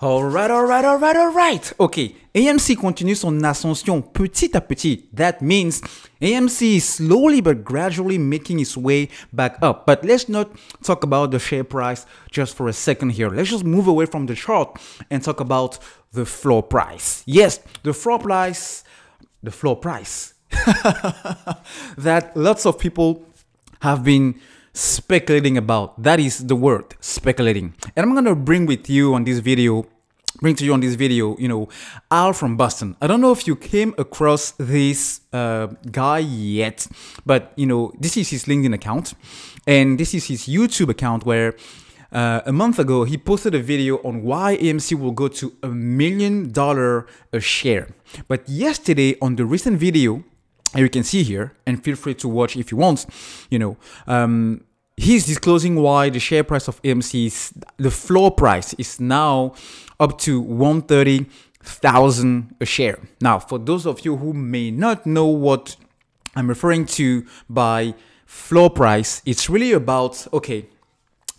Alright. Ok, AMC continue son ascension petit à petit. That means AMC is slowly but gradually making its way back up. But let's not talk about the share price just for a second here. Let's just move away from the chart and talk about the floor price. Yes, the floor price that lots of people have been speculating about. That is the word, speculating. And I'm gonna bring to you on this video, Al from Boston. I don't know if you came across this guy yet, but this is his LinkedIn account, and this is his YouTube account where a month ago he posted a video on why AMC will go to $1 million a share. But yesterday on the recent video, you can see here, and feel free to watch if you want, he's disclosing why the share price of AMC, the floor price, is now up to $130,000 a share. Now, for those of you who may not know what I'm referring to by floor price, it's really about, okay,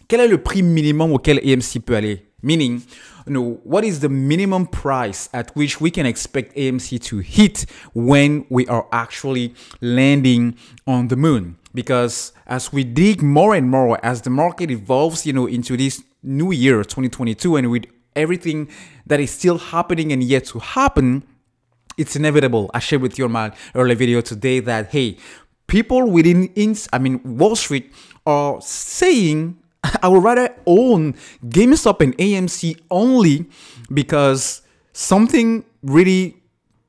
quel est le prix minimum auquel AMC peut aller? Meaning, what is the minimum price at which we can expect AMC to hit when we are actually landing on the moon? Because as we dig more and more, as the market evolves, into this new year, 2022, and with everything that is still happening and yet to happen, it's inevitable. I shared with you on my earlier video today that, hey, people within Wall Street are saying, I would rather own GameStop and AMC only because something really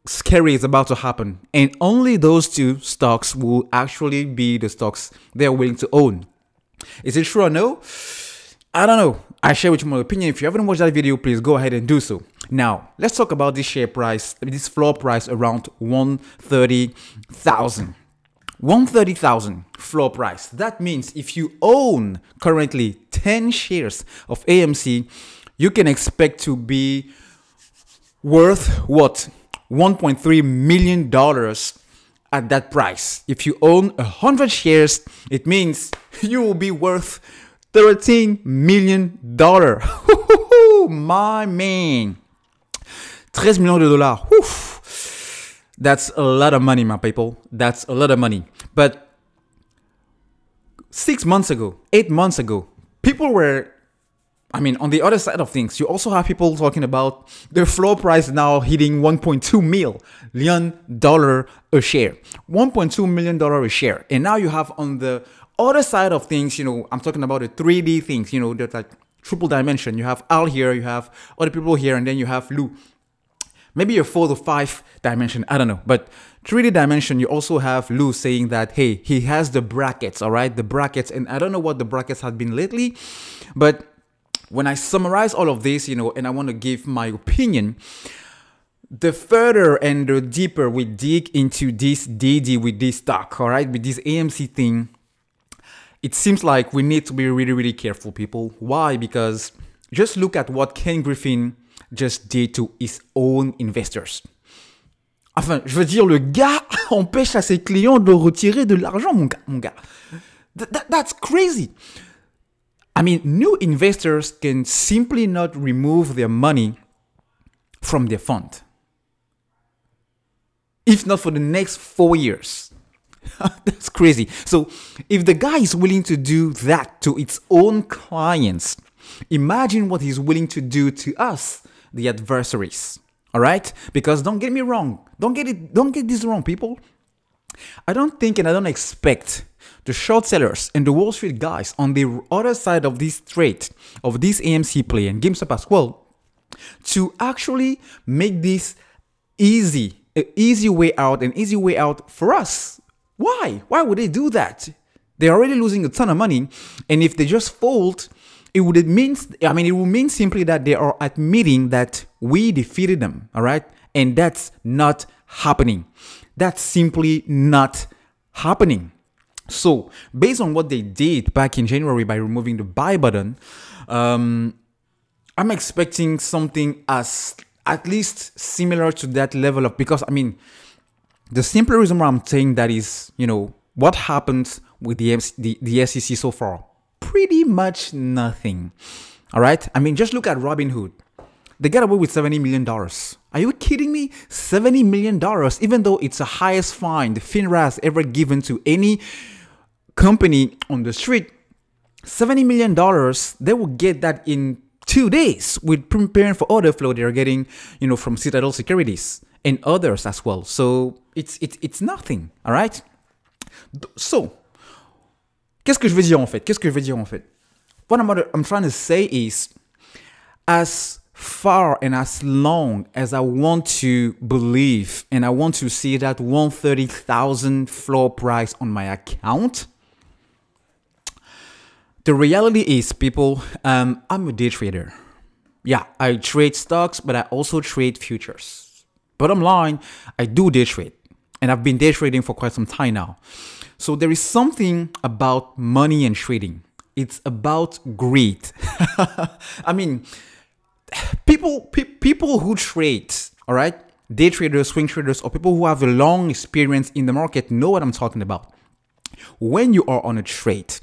scary is about to happen, and only those two stocks will actually be the stocks they're willing to own. Is it true or no? I don't know. I share with you my opinion. If you haven't watched that video, please go ahead and do so. Now, let's talk about this share price, this floor price around $130,000. $130,000 floor price. That means if you own currently 10 shares of AMC, you can expect to be worth what? $1.3 million at that price. If you own 100 shares, it means you will be worth $13 million. My man. $13 million. That's a lot of money, my people. That's a lot of money. But 8 months ago, people were, on the other side of things, you also have people talking about the floor price now hitting $1.2 million a share. $1.2 million a share. And now you have on the other side of things, I'm talking about the 3D things, there's like triple dimension. You have Al here, you have other people here, and then you have Lou. Maybe a 4 to 5 dimension, I don't know. But 3D dimension, you also have Lou saying that, hey, he has the brackets, all right? The brackets, and I don't know what the brackets have been lately, but when I summarize all of this, and I want to give my opinion, the further and the deeper we dig into this DD with this stock, all right, with this AMC thing, it seems like we need to be really, really careful, people. Why? Because just look at what Ken Griffin just did to his own investors. Enfin, je veux dire, le gars empêche à ses clients de retirer de l'argent, mon gars. That's crazy. New investors can simply not remove their money from their fund, if not for the next 4 years. That's crazy. So if the guy is willing to do that to its own clients, imagine what he's willing to do to us, the adversaries. All right? Because don't get me wrong. Don't get this wrong, people. I don't think and I don't expect the short sellers and the Wall Street guys on the other side of this trade, of this AMC play and GameStop as well, to actually make this an easy way out for us. Why? Why would they do that? They're already losing a ton of money, and if they just fold, it will mean simply that they are admitting that we defeated them, all right? And that's not happening. That's simply not happening. So, based on what they did back in January by removing the buy button, I'm expecting something as at least similar to that level of, because the simple reason why I'm saying that is, what happened with the SEC so far? Pretty much nothing. All right. Just look at Robinhood. They got away with $70 million. Are you kidding me? $70 million, even though it's the highest fine the FINRA has ever given to any company on the street. $70 million, they will get that in 2 days with preparing for order flow they're getting, from Citadel Securities and others as well. So it's nothing, all right? So, qu'est-ce que je veux dire en fait? What I'm trying to say is, as far and as long as I want to believe and I want to see that 130,000 floor price on my account, the reality is, people, I'm a day trader. Yeah, I trade stocks, but I also trade futures. Bottom line, I do day trade, and I've been day trading for quite some time now. So there is something about money and trading. It's about greed. I mean, people who trade, all right, day traders, swing traders, or people who have a long experience in the market know what I'm talking about. When you are on a trade,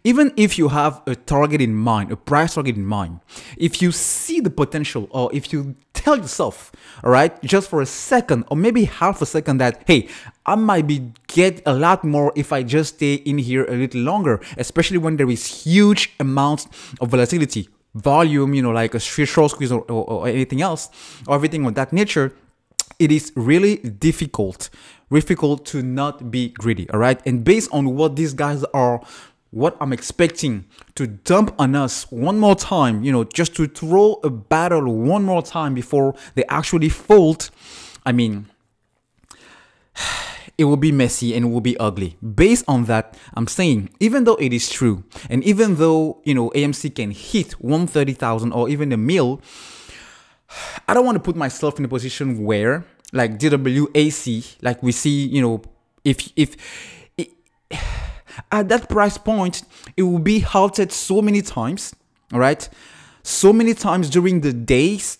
even if you have a target in mind, a price target in mind, if you see the potential, or if you tell yourself, all right, just for a second or maybe half a second that, hey, I might get a lot more if I just stay in here a little longer, especially when there is huge amounts of volatility, volume, like a short squeeze or anything else, or everything of that nature, it is really difficult to not be greedy, all right? And based on what these guys are, what I'm expecting to dump on us one more time, just to throw a battle one more time before they actually fold, I mean, it will be messy and it will be ugly. Based on that, I'm saying, even though it is true, and even though, AMC can hit 130,000 or even a mil, I don't want to put myself in a position where, like DWAC, like we see, if at that price point, it will be halted so many times, all right? So many times during the days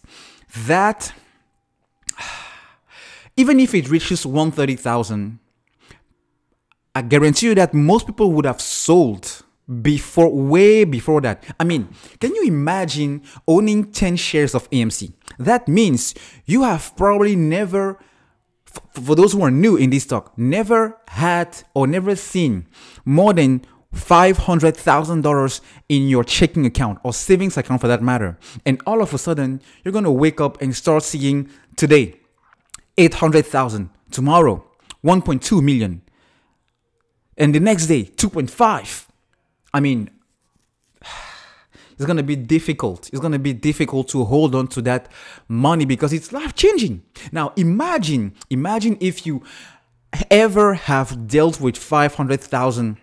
that even if it reaches 130,000, I guarantee you that most people would have sold way before that. I mean, can you imagine owning 10 shares of AMC? That means you have probably never, for those who are new in this stock, never had or never seen more than $500,000 in your checking account or savings account for that matter. And all of a sudden, you're going to wake up and start seeing today, 800,000, tomorrow, 1.2 million, and the next day, 2.5. I mean, it's going to be difficult. It's going to be difficult to hold on to that money because it's life-changing. Now, imagine if you ever have dealt with 500,000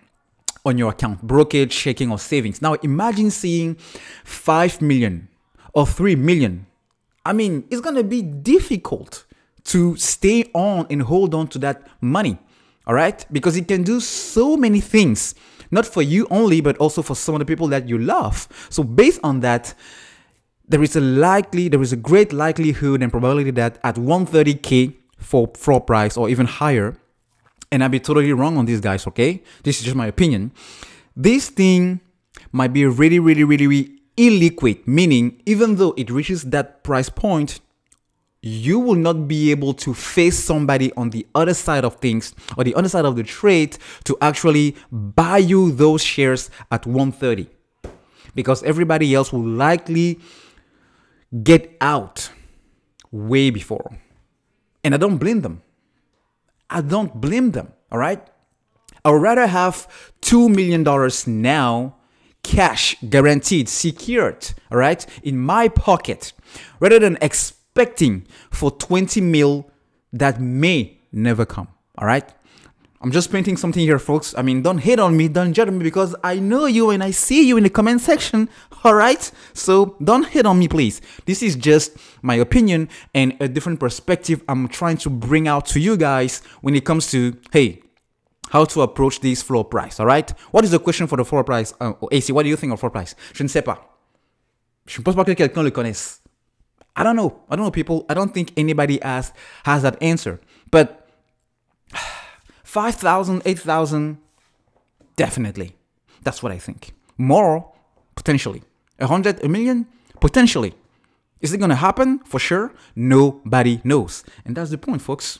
on your account, brokerage, checking, or savings. Now, imagine seeing 5 million or 3 million. I mean, it's going to be difficult to stay on and hold on to that money, all right? Because it can do so many things. Not for you only, but also for some of the people that you love. So based on that, there is a great likelihood and probability that at 130K for floor price or even higher, and I'd be totally wrong on these guys, okay? This is just my opinion. This thing might be really, really, really, really illiquid, meaning even though it reaches that price point, you will not be able to face somebody on the other side of things or the other side of the trade to actually buy you those shares at 130 because everybody else will likely get out way before. And I don't blame them. All right? I would rather have $2 million now, cash, guaranteed, secured, all right, in my pocket, rather than expecting for 20 mil that may never come. All right. I'm just painting something here, folks. I mean, don't hate on me, don't judge me because I know you and I see you in the comment section. All right. So don't hate on me, please. This is just my opinion and a different perspective I'm trying to bring out to you guys when it comes to, hey, how to approach this floor price. All right. What is the question for the floor price? AC, what do you think of floor price? Je ne sais pas. Je ne pense pas que quelqu'un le connaisse. I don't know, people. I don't think anybody has that answer. But 5,000, 8,000, definitely. That's what I think. More, potentially. 100, a million, potentially. Is it going to happen? For sure, nobody knows. And that's the point, folks.